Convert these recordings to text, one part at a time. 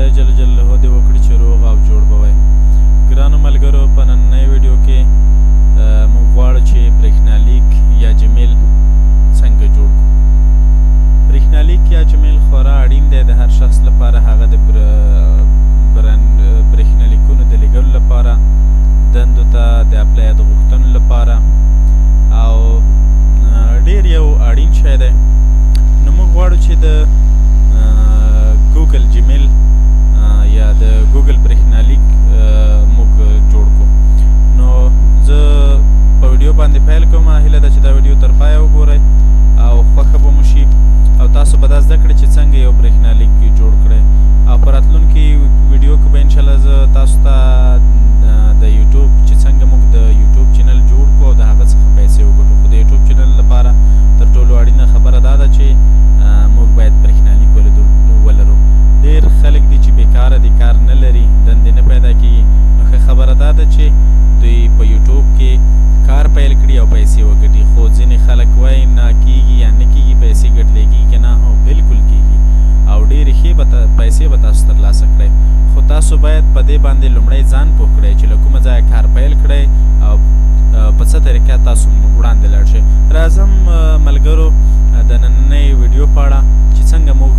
خدای جل جلاله دې وکړي چې روغ او جوړ به وای. ګرانو ملګرو، په نننۍ ویډیو کې موږ غواړو چې برښناليک یا جمیل څنګه جوړ کړو. برښناليک یا جمیل خورا اړین دی د هر شخص لپاره، هغه د برښنالیکونو د لیږلو لپاره، دندو ته د اپلای د غوښتنو لپاره، او ډېر یو اړین شی دی. نو موږ غواړو چې د ګوګل جمیل یا د ګوګل برښناليک موږ جوړ کړو. نو زه په ویډیو باندې پیل کوم. هیله ده چې دا ویډیو تر پایه وګورئ او خوښه به مو شي او تاسو به دا زده کړئ چې څنګه یو برښناليک جوړ کړئ. او په راتلونکي ویډیو کې به انشاءالله زه تاسو ته د یوټیوب چې څنګه موږ د یوټیوب چینل جوړ کړو او د هغه څخه پیسې وګټو. خو د یوټیوب چینل لپاره تر ټولو اړینه خبره دا ده چې موږ باید برښناليک ولرو. ډېر خلک دي چې بیکاره دي، کار نه لري، دندې نه پیدا کېږي. نو ښه خبره دا ده چې دوی په یوټیوب کې کار پیل کړي او پیسې وګټي. خو ځینې خلک وایي نه کېږي یا نه کېږي، پیسې ګټلی کېږي که نه؟ هو، بالکل کېږي او ډېرې ښې پیسې به تاسو ترلاسه کړئ. خو تاسو باید په دې باندې لومړی ځان پوه کړئ چې له کومه ځایه کار پیل کړئ او په څه طریقه تاسو وړاندې لاړ شئ. راځم ملګرو د نننۍ ویډیو په اړه چې څنګه موږ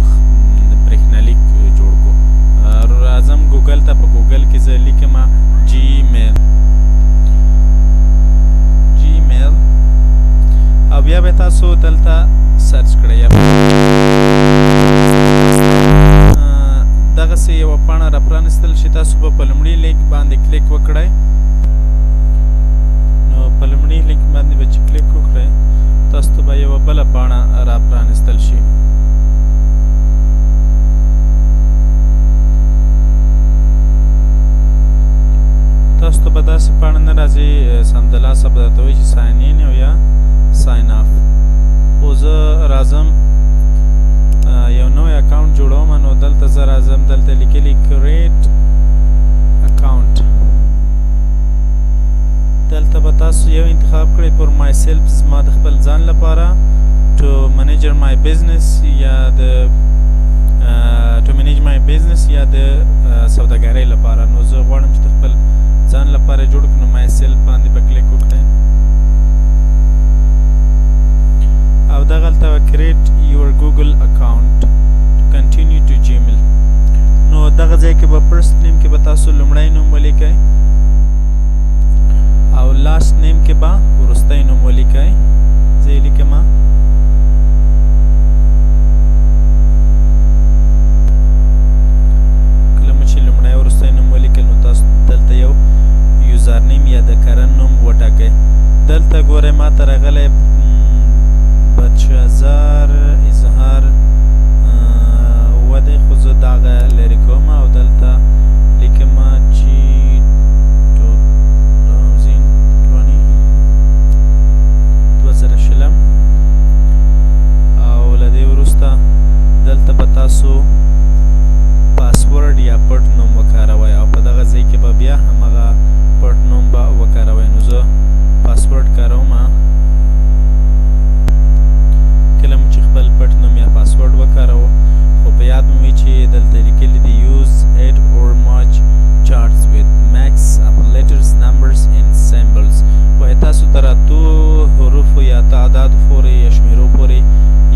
برښناليک جوړ کړو. راځم ګوګل ته. په ګوګل کې زه لیکم جیمیل او بیا به تاسو دلته سرچ کړئ. دغسې یوه پاڼه را پرانستل شي. تاسو به په لومړي لینک باندې کلیک وکړئ. نو په لومړي لینک باندې به چې کلیک وکړئ، تاسو ته به یوه بله پاڼه را پرانستل شي. تاسو ته به داسې پاڼه نه راځي، سمدلاسه به درته وایي چې ساین ان او یا ساین اف. خو زه راځم یو نوی اکاونټ جوړوم. نو دلته زه راځم، دلته لیکلي کریټ اکاونټ. دلته به تاسو یو انتخاب کړئ فور مای سیلف، زما د خپل ځان لپاره، ټو منیجر مای بزنس یا د سوداګرۍ لپاره. نو زه غواړم چې د خپل ځان لپاره جوړ کړم. نو مای سیلف باندې به کلیک وکړئ او دغلته به کریټ یور ګوګل اکاونټ کنټینیو ټو جیمیل. نو دغه ځای کې به فرست نیم کې به تاسو لومړی نوم ولیکئ او لاست نیم کې به وروستی نوم ولیکئ. زه یې لیکم کله مو چې لومړی وروستی نوم ولیکل نو تاسو دلته یو یوزر نیم یا د کره نوم وټاکئ. دلته ګورئ ما ته راغلی بچهزار اظهار ودی، خو زه دغه لرې کوم او دلته لیکم چې 2020 او له دې وروسته دلته به تاسو پاسورډ یا پټ نوم وکاروئ او په دغه ځای کې به بیا همغه پټ نوم به وکاروئ. نو زه پاسورډ کاروم. کله مو چې خپل پټ نوم یا پاسورډ وکاروو، خو په یاد مو وي چې دلته لیکلي دي یوز 8 or much charts with max of letters, numbers and symbols. وایي تاسو تر اتو حروفو یا تعدادو پورې یا شمیرو پورې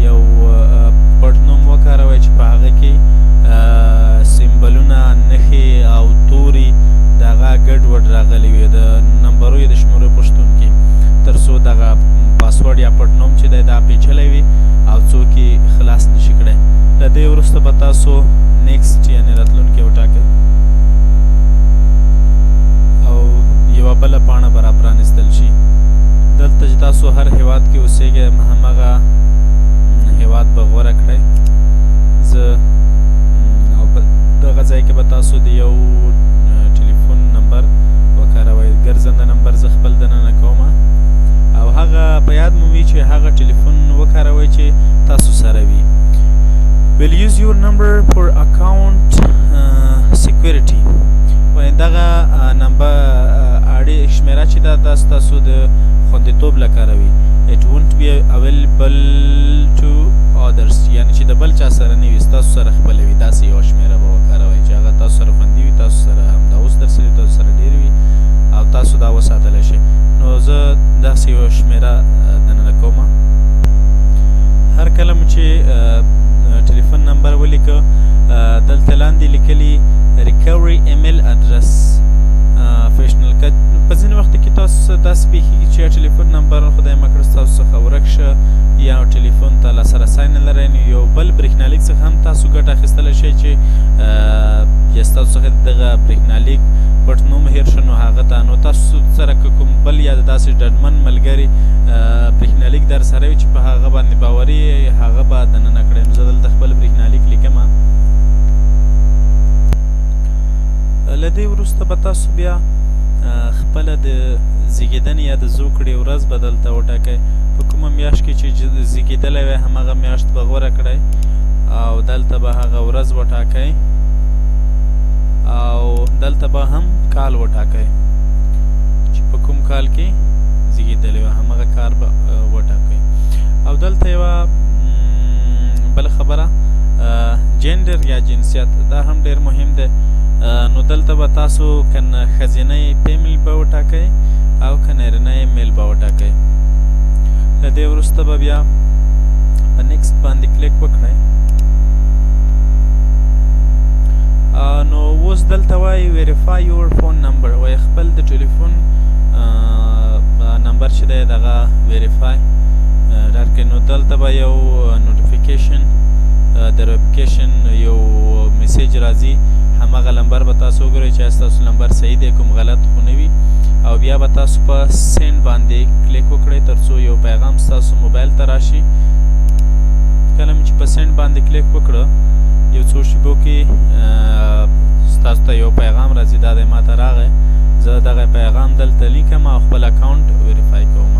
یو پټ نوم وکاروئ چې په هغه کې سیمبلونه، نښې او توري د هغه ګډوډ راغلي وي د نمبرو یا د شمیرو په شتون کې، تر څو دغه پاسورډ یا پټ نوم چې دی دا پیچلی وي او څوک یې خلاص نشي کړی. له دې وروسته به تاسو نیکسټ یعنې راتلونکی وټاکئ او یوه بله پاڼه به را پرانستل شي. دلته چې تاسو هر هیواد کې اوسیږئ همغه هیواد به غوره کړئ. زه او دغه ځای کې به تاسو د یو ټلیفون نمبر وکاروئ. ګرځنده نمبر زه خپل دننه کوم او هغه په یاد مو وي چې هغه ټلیفون وکاروئ چې تاسو سره وي. will use your number for account security. وایي دغه نمبر شمیره چې دا تاسو د خوندیتوب لپاره وي it won't be available to others یعنی چې د بل چا سره نه وي ستاسو سره خپله وي داسې یوه شمېره به وکاروئ چې هغه تاسو سره خوندي وي تاسو سره همدا اوس درسلي تاسو سره ډېر وي او تاسو دا وساتلی شئ نو زه داسې یوه شمېره دننه کومه هر کله مو چې ټلیفون نمبر ولیکه دلته لاندې لیکلي ریکوري ایمیل اډرس فیشنل که په ځینې وخت کې تاسو داسې پېښېږي چې ټلیفون نمبر خدای مه کړه ستاسو څخه ورک شه یا ټلیفون ته لاسرسی نه لرئ نو یو بل برېښنالیک څخه هم تاسو ګټه اخیستلی شئ چې یا ستاسو څخه دغه برېښنالیک پټ نوم هېر شه نو هغه ته نو تاسو سره که کوم بل یا د داسې ډډمن ملګري برېښنالیک در سره وي چې په هغه باندې باوري هغه به دننه کړئ نو زه دلته خپل برېښنالیک لیکمه له دې وروسته به تاسو بیا خپله د زیږېدنې یا د زوکړې ورځ به دلته وټاکئ په کومه میاشت کې چې زیږېدلی وی هماغه میاشت به غوره کړئ او دلته به هغه ورځ وټاکئ او دلته به هم کال وټاکئ چې په کوم کال کې زیږېدلی وی هماغه کار به وټاکئ او دلته یوه بله خبره جنډر یا جنسیت دا هم ډېر مهم دی نو دلته به تاسو که ښځینی فیمیل به وټاکئ او که نارینی میل به وټاکئ له دې وروسته به بیا په نیکسټ باندې کلیک وکړئ نو اوس دلته وایي ویریفای یور فون نمبر وایي خپل د ټلیفون نمبر چې دی دغه ویریفای درکړئ نو دلته به یو نوټیفیکیشن د ویریفیکیشن یو میسیج راځي هماغه نمبر به تاسو وګورئ چې ستاسو نمبر صحیح دی کوم غلط خو نه وي او بیا به تاسو په سینډ باندې کلیک وکړئ تر څو یو پیغام ستاسو موبایل ته راشي کله مې چې په سینډ باندې کلیک وکړه یو څو شیبو کې ستاسو ته یو پیغام راځي دا دی ما ته راغی زه دغه پیغام دلته لیکم او خپل اکاونټ ویریفای کوم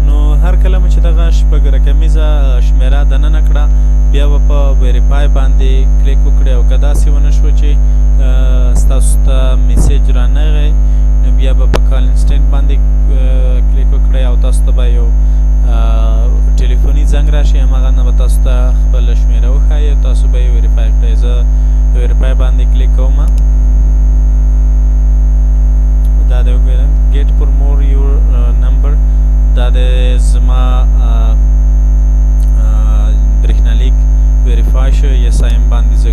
نو هر کله مو چې دغه شپږ رقمیزه شمېره دننه کړه بیا به په ویریفای باندې کلیک وکړئ او که داسې ونه شوه چې ستاسو ته میسیج رانغی نو بیا به په کال انسټنټ باندې کلیک وکړئ او تاسو ته به یو ټلیفوني زنګ راشي هماغه نه به تاسو ته خپله شمېره وښایي او تاسو به یې ویریفای کړئ زه ویریفای باندې کلیک کوم دا دی وګورئ ګیټ فور مور یور نمبر دا د زما برېښنالیک ویریفای شو یس آیم باندې زه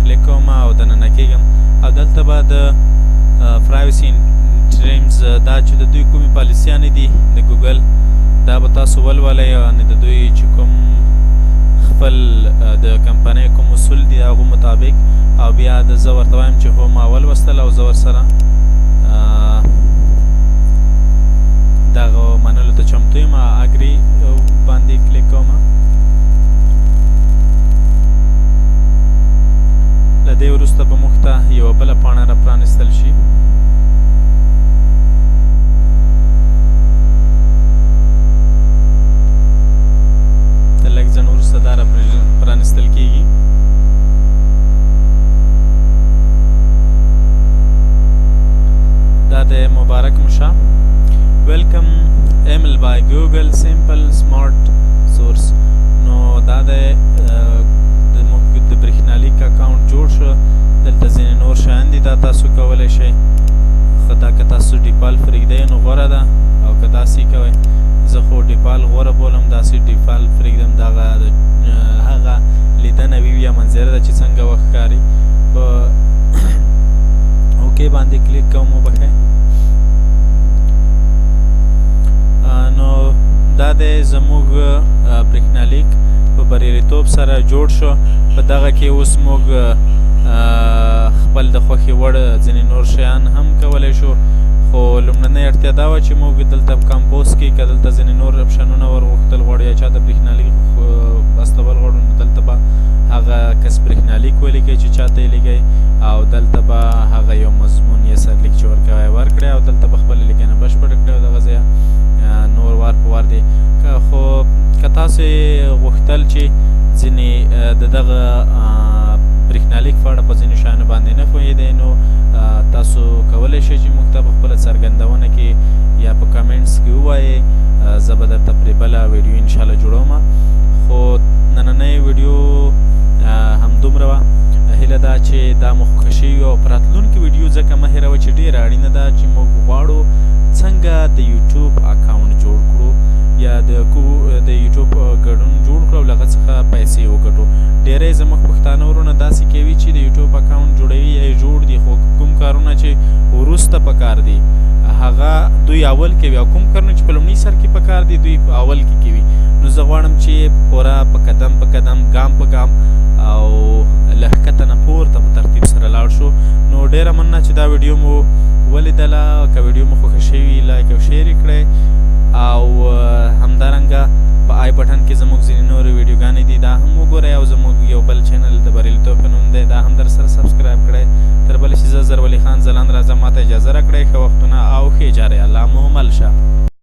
کلیک کوم او دننه کېږم او دلته به د پرایوسي ټریمز دا چې د دوی کومې پالیسیانې دي د ګوګل دا به تاسو ولولئ یعنې د دوی چې کوم خپل د کمپنۍ کوم اصول دي هغو مطابق او بیا زه ورته وایم چې هو ما ولوستل او زه ورسره دغه منلو ته چمتو یم اګري باندې کلیک کوم له دې وروسته به موږ ته یوه بله پاڼه را پرانیستل شي د لږ ځنډ وروسته دا را پرانیستل کېږي دا د مبارک مشه ویلکم ایمیل بای ګوګل سمپل سمارټ سورس نو دا د موږ د برېښنالیک اکاونټ جوړ شو دلته ځینې نور شیان دي دا تاسو کولی شئ خو دا که تاسو ډیفالټ پرېږدئ نو غوره ده او که داسې کوئ زه خو ډیفالټ غوره بولم داسې ډیفالټ پرېږدم دغه هغه لیدنه وي یا منظره ده چې څنګه وښکاري په اوکې باندې کلیک کوم وبښئ نو دا دی زموږ برېښنالیک په بریالیتوب سره جوړ شو په دغه کې اوس موږ خپل د خوښې وړ ځینې نور شیان هم کولی شو خو لومړنۍ اړتیا دا وه چې موږ دلته کمپوز کې که دلته ځینې نور اپشنونه ور غوښتل غواړو یا چا د برېښنالیک استول غواړو نو دلته به هغه کس برېښنالیک ولیکئ چې چا ته یې لیکئ او دلته به هغه یو مضمون یا سرلیک چې ورکوی ورکړئ او دلته به خپله لیکنه بشپړه کړئ او دغه ځایه نور وار په وار دی خو که تاسو غوښتل چې ځینې د دغه برښناليک په اړه په ځینو شیانو باندې نه پوهېدئ نو تاسو کولی شئ چې موږ ته په خپله څرګندونه کې یا په کامنټس کې ووایئ زه به درته پرې بله ویډیو انشاءالله جوړوم خو نننۍ ویډیو همدومره وه هیله ده چې دا مو خوښه شوي او په راتلونکي ویډیو ځکه مه هېروئ چې ډېره اړینه ده چې موږ غواړو څنګه د یوټیوب اکاونټ جوړ کړو یا د یوټیوب ګډون جوړ کړو او له هغه څخه پیسې وګټو ډېری زموږ پښتانه ورونه داسې کوي چې د یوټیوب اکاونټ جوړوي یا یې جوړ دي خو کوم کارونه چې وروسته پکار دي هغه دوی اول کوي او کوم کارونه چې په لومړي سر کې پکار دي دوی اول کې کوي نو زه غواړم چې پوره په قدم په قدم ګام په ګام او له ښکته نه پورته په ترتیب سره لاړ شو نو ډېره مننه چې دا ویډیو مو ولیدله که ویډیو مو خوښه شوي لایک او شیر یې کړئ او همدارنګه په آی بټن کې زموږ ځینې نورې ویډیوګانې دي دا هم وګورئ او زموږ یو بل چینل د بریالیتوب په نوم دی دا هم در سره سبسکرایب کړئ تر بله چې زه زرولي خان ځلان راځم ماته اجازه راکړئ ښه وختونه او ښې جارې الله مو مل شه